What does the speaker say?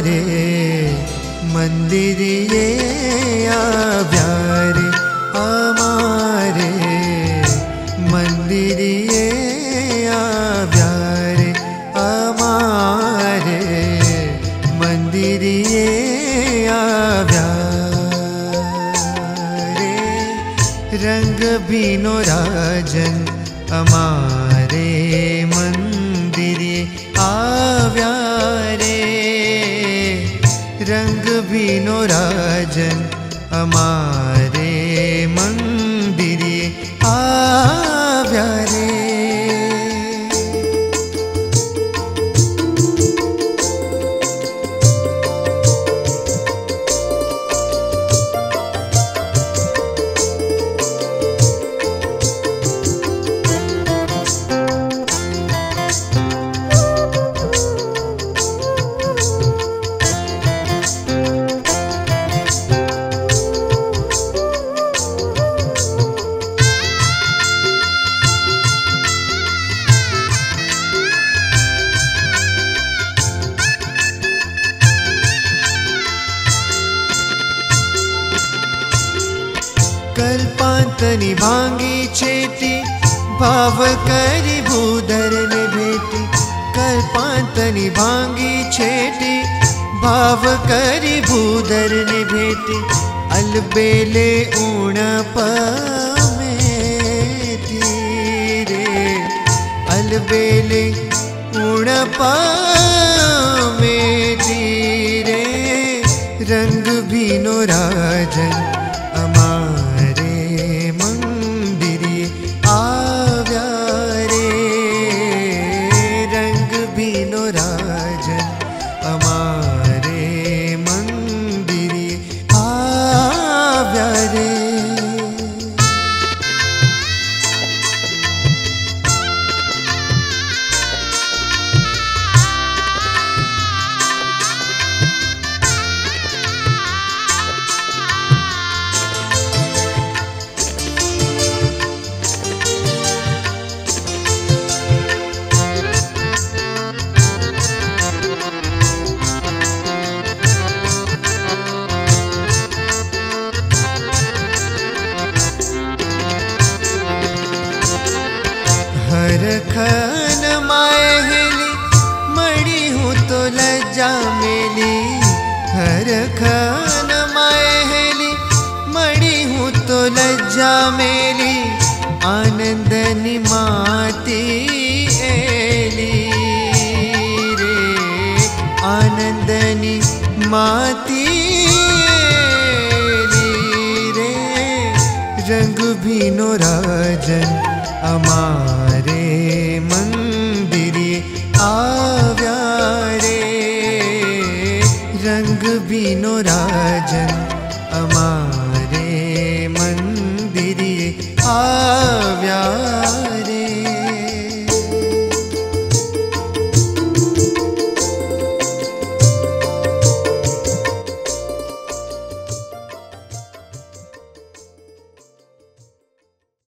अमारे मंदिरिये आव्या रे, अमारे मंदिरिये आव्या रे, अमारे मंदिरिये आव्या रे। रंग बीनो राजन अमारे मंदिरिये आव्या रे, रंग बीनो राजन अमारे मंदिरिये आव्या रे। कल्पांतनी भांगी छेटी भाव करी भूधर ने भेटी, कल्पांतनी भांगी छेटी भाव करी भूधर ने भेटी। अलबेले ऊण पमेटी रे, अलबेले ऊण पमेटी रे। रंग भीनो राजन अमारे मंदिरिये आव्या रे, रंग भीनो राजन अमारे मंदिरिये आव्या रे। हरखन मायहेली मड़ी हूँ तो लज्जा मेली, हरखन मायहेली मड़ी हूँ तो लज्जा मेली। आनंदनी माती एली रे, आनंदनी माती एली रे। रंग भीनो राजन अमारे मंदिरिये आव्या रे, रंग बीनो राजन अमारे मंदिरिये आ